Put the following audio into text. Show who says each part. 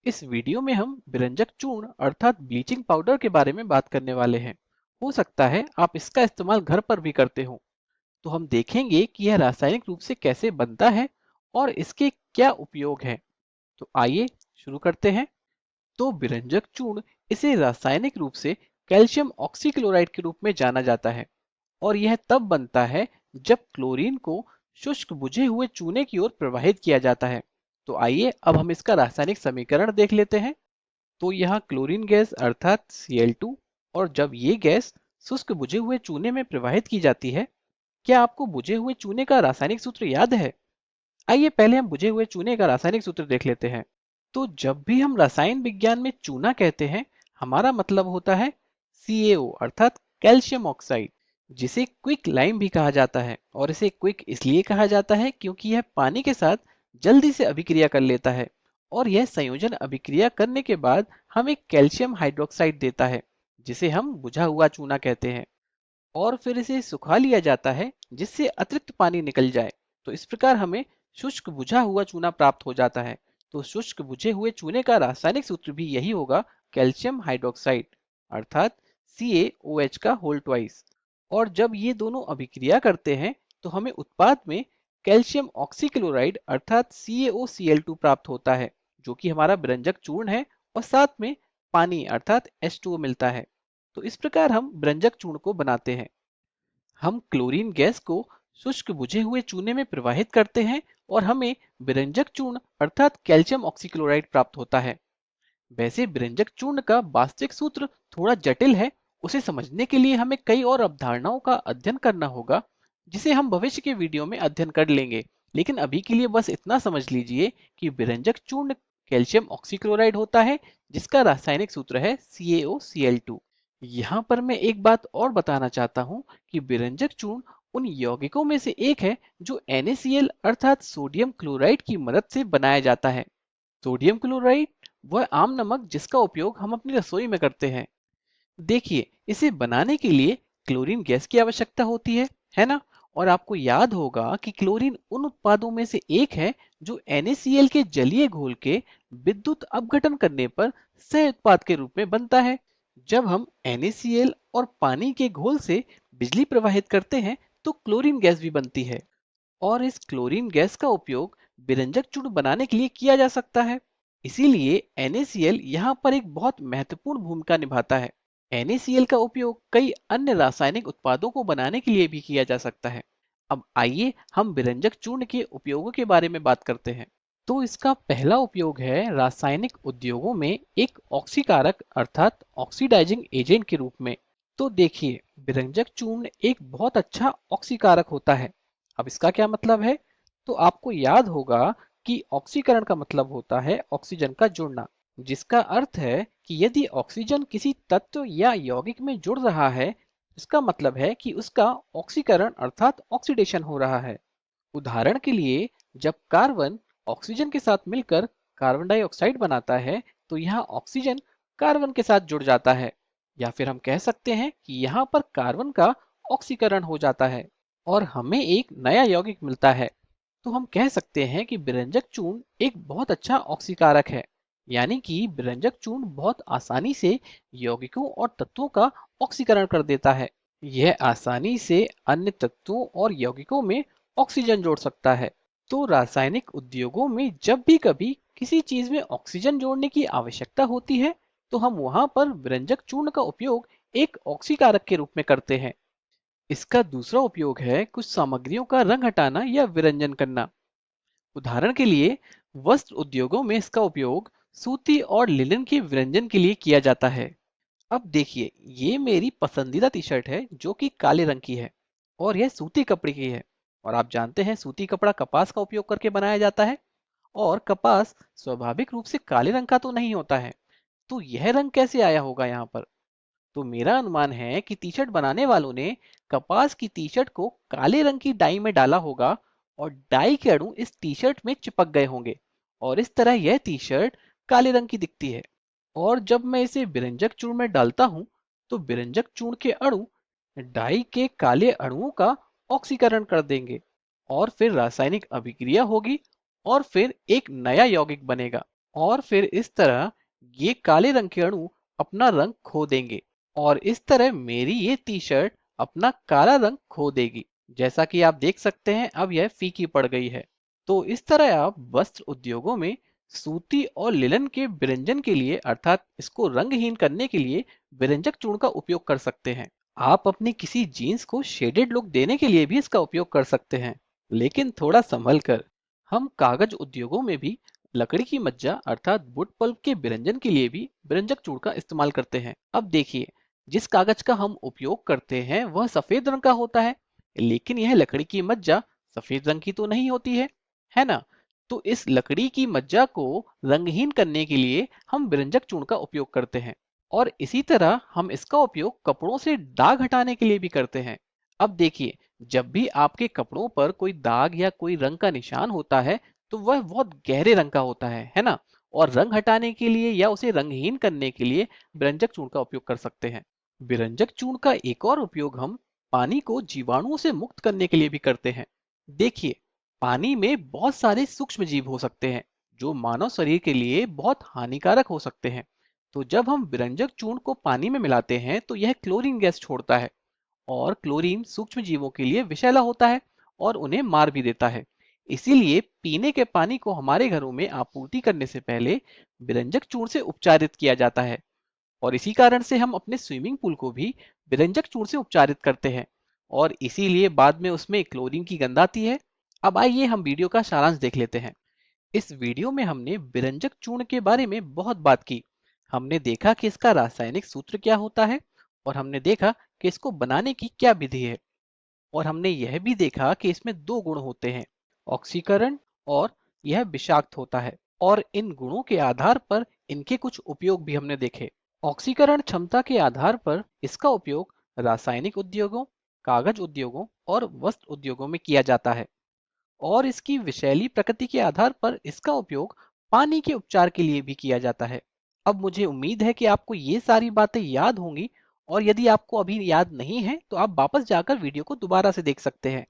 Speaker 1: इस वीडियो में हम विरंजक चूर्ण अर्थात ब्लीचिंग पाउडर के बारे में बात करने वाले हैं। हो सकता है आप इसका इस्तेमाल घर पर भी करते हो। तो हम देखेंगे कि यह रासायनिक रूप से कैसे बनता है और इसके क्या उपयोग हैं। तो आइए शुरू करते हैं। तो विरंजक चूर्ण इसे रासायनिक रूप से कैल्शियम ऑक्सीक्लोराइड के रूप में जाना जाता है और यह तब बनता है जब क्लोरीन को शुष्क बुझे हुए चूने की ओर प्रवाहित किया जाता है। तो आइए अब हम इसका रासायनिक समीकरण देख लेते हैं। तो यहाँ क्लोरीन गैस अर्थात Cl2 और जब ये गैस शुष्क बुझे हुए चूने में प्रवाहित की जाती है। क्या आपको बुझे हुए चूने का रासायनिक सूत्र याद है? आइए पहले हम बुझे हुए चूने का रासायनिक सूत्र देख लेते हैं। तो जब भी हम रसायन विज्ञान में चूना कहते हैं, हमारा मतलब होता है CaO अर्थात कैल्शियम ऑक्साइड, जिसे क्विक लाइम भी कहा जाता है। और इसे क्विक इसलिए कहा जाता है क्योंकि यह पानी के साथ जल्दी से अभिक्रिया कर लेता है और यह संयोजन अभिक्रिया करने के बाद हमें कैल्शियम हाइड्रोक्साइड देता है, जिसे हम बुझा हुआ चूना कहते हैं। और फिर इसे सुखा लिया जाता है जिससे अतिरिक्त पानी निकल जाए। तो इस प्रकार हमें शुष्क बुझा हुआ चूना प्राप्त हो जाता है। तो शुष्क बुझे हुए चूने का रासायनिक सूत्र भी यही होगा, कैल्शियम हाइड्रोक्साइड अर्थात CaOH का होल ट्वाइस। और जब ये दोनों अभिक्रिया करते हैं तो हमें उत्पाद में कैल्शियम ऑक्सीक्लोराइड अर्थात CaOCl2 प्राप्त होता है, जो कि हमारा विरंजक चूर्ण है। और साथ में पानी अर्थात H2O मिलता है। तो इस प्रकार हम विरंजक चूर्ण को बनाते हैं। हम क्लोरीन गैस को शुष्क बुझे हुए चूने में प्रवाहित करते हैं और हमें विरंजक चूर्ण अर्थात कैल्शियम ऑक्सीक्लोराइड प्राप्त होता है। वैसे विरंजक चूर्ण का वास्तविक सूत्र थोड़ा जटिल है। उसे समझने के लिए हमें कई और अवधारणाओं का अध्ययन करना होगा, जिसे हम भविष्य के वीडियो में अध्ययन कर लेंगे। लेकिन अभी के लिए बस इतना समझ लीजिए कि विरंजक चूर्ण कैल्शियम ऑक्सीक्लोराइड होता है, जिसका रासायनिक सूत्र है CaOCl2। यहाँ पर मैं एक बात और बताना चाहता हूँ कि विरंजक चूर्ण उन यौगिकों में से एक है जो NaCl अर्थात सोडियम क्लोराइड की मदद से बनाया जाता है। सोडियम क्लोराइड वह आम नमक जिसका उपयोग हम अपनी रसोई में करते हैं। देखिए, इसे बनाने के लिए क्लोरीन गैस की आवश्यकता होती है ना? और आपको याद होगा कि क्लोरीन उन उत्पादों में से एक है जो NaCl के जलीय घोल के विद्युत अपघटन करने पर सह उत्पाद के रूप में बनता है। जब हम NaCl और पानी के घोल से बिजली प्रवाहित करते हैं तो क्लोरीन गैस भी बनती है। और इस क्लोरीन गैस का उपयोग विरंजक चूर्ण बनाने के लिए किया जा सकता है। इसीलिए NaCl यहाँ पर एक बहुत महत्वपूर्ण भूमिका निभाता है। NaCl का उपयोग कई अन्य रासायनिक उत्पादों को बनाने के लिए भी किया जा सकता है। अब आइए हम विरंजक चूर्ण के उपयोगों के बारे में बात करते हैं। तो इसका पहला उपयोग है रासायनिक उद्योगों में एक ऑक्सीकारक अर्थात ऑक्सीडाइजिंग एजेंट के रूप में। तो देखिए, विरंजक चूर्ण एक बहुत अच्छा ऑक्सीकारक होता है। अब इसका क्या मतलब है? तो आपको याद होगा कि ऑक्सीकरण का मतलब होता है ऑक्सीजन का जुड़ना, जिसका अर्थ है कि यदि ऑक्सीजन किसी तत्व या यौगिक में जुड़ रहा है, इसका मतलब है कि उसका ऑक्सीकरण अर्थात ऑक्सीडेशन हो रहा है। उदाहरण के लिए, जब कार्बन ऑक्सीजन के साथ मिलकर कार्बन डाइऑक्साइड बनाता है, तो यहाँ ऑक्सीजन कार्बन के साथ जुड़ जाता है। या फिर हम कह सकते हैं कि यहाँ पर कार्बन का ऑक्सीकरण हो जाता है और हमें एक नया यौगिक मिलता है। तो हम कह सकते हैं कि विरंजक चूर्ण एक बहुत अच्छा ऑक्सीकारक है। यानी कि विरंजक चूर्ण बहुत आसानी से यौगिकों और तत्वों का ऑक्सीकरण कर देता है। यह आसानी से अन्य तत्वों और यौगिकों में ऑक्सीजन जोड़ सकता है। तो रासायनिक उद्योगों में जब भी कभी किसी चीज में ऑक्सीजन जोड़ने की आवश्यकता होती है, तो हम वहां पर विरंजक चूर्ण का उपयोग एक ऑक्सीकारक के रूप में करते हैं। इसका दूसरा उपयोग है कुछ सामग्रियों का रंग हटाना या विरंजन करना। उदाहरण के लिए, वस्त्र उद्योगों में इसका उपयोग सूती और लिनन के विरंजन के लिए किया जाता है। अब देखिए, ये मेरी पसंदीदा टी शर्ट है जो कि काले रंग की है और यह सूती कपड़े की है। और आप जानते हैं सूती कपड़ा कपास का उपयोग करके बनाया जाता है और कपास स्वाभाविक रूप से काले रंग का तो नहीं होता है। तो यह रंग कैसे आया होगा यहाँ पर? तो मेरा अनुमान है कि टी शर्ट बनाने वालों ने कपास की टी शर्ट को काले रंग की डाई में डाला होगा और डाई के अणु इस टी शर्ट में चिपक गए होंगे और इस तरह यह टी शर्ट काले रंग की दिखती है। और जब मैं इसे विरंजक चूर्ण में डालता हूं, तो विरंजक चूर्ण के अणु डाई के काले अणुओं का ऑक्सीकरण कर देंगे और फिर रासायनिक अभिक्रिया होगी और फिर एक नया यौगिक बनेगा। और फिर इस तरह ये काले रंग के अणु अपना रंग खो देंगे और इस तरह मेरी ये टी शर्ट अपना काला रंग खो देगी। जैसा कि आप देख सकते हैं अब यह फीकी पड़ गई है। तो इस तरह आप वस्त्र उद्योगों में सूती और लिनन के विरंजन के लिए अर्थात इसको रंगहीन करने के लिए विरंजक चूर्ण का उपयोग कर सकते हैं। आप अपनी किसी जीन्स को शेडेड लुक देने के लिए भी इसका उपयोग कर सकते हैं, लेकिन थोड़ा संभल कर। हम कागज उद्योगों में भी लकड़ी की मज्जा अर्थात वुड पल्प के विरंजन के लिए भी विरंजक चूर्ण का इस्तेमाल करते हैं। अब देखिए, जिस कागज का हम उपयोग करते हैं वह सफेद रंग का होता है, लेकिन यह लकड़ी की मज्जा सफेद रंग की तो नहीं होती है ना? तो इस लकड़ी की मज्जा को रंगहीन करने के लिए हम विरंजक चूर्ण का उपयोग करते हैं और इसी तरह हम इसका उपयोग कपड़ों से दाग हटाने के लिए भी करते हैं। अब देखिए, जब भी आपके कपड़ों पर कोई दाग या कोई रंग का निशान होता है तो वह बहुत गहरे रंग का होता है ना? और रंग हटाने के लिए या उसे रंगहीन करने के लिए विरंजक चूर्ण का उपयोग कर सकते हैं। विरंजक चूर्ण का एक और उपयोग हम पानी को जीवाणुओं से मुक्त करने के लिए भी करते हैं। देखिए, पानी में बहुत सारे सूक्ष्म जीव हो सकते हैं जो मानव शरीर के लिए बहुत हानिकारक हो सकते हैं। तो जब हम विरंजक चूर्ण को पानी में मिलाते हैं तो यह क्लोरीन गैस छोड़ता है और क्लोरीन सूक्ष्म जीवों के लिए विषैला होता है और उन्हें मार भी देता है। इसीलिए पीने के पानी को हमारे घरों में आपूर्ति करने से पहले विरंजक चूर्ण से उपचारित किया जाता है और इसी कारण से हम अपने स्विमिंग पूल को भी विरंजक चूर्ण से उपचारित करते हैं और इसीलिए बाद में उसमें क्लोरीन की गंध आती है। अब आइए हम वीडियो का सारांश देख लेते हैं। इस वीडियो में हमने विरंजक चूर्ण के बारे में बहुत बात की। हमने देखा कि इसका रासायनिक सूत्र क्या होता है और हमने देखा कि इसको बनाने की क्या विधि है और हमने यह भी देखा कि इसमें दो गुण होते हैं, ऑक्सीकरण और यह विषाक्त होता है। और इन गुणों के आधार पर इनके कुछ उपयोग भी हमने देखे। ऑक्सीकरण क्षमता के आधार पर इसका उपयोग रासायनिक उद्योगों, कागज उद्योगों और वस्त्र उद्योगों में किया जाता है और इसकी विषैली प्रकृति के आधार पर इसका उपयोग पानी के उपचार के लिए भी किया जाता है। अब मुझे उम्मीद है कि आपको ये सारी बातें याद होंगी और यदि आपको अभी याद नहीं है तो आप वापस जाकर वीडियो को दोबारा से देख सकते हैं।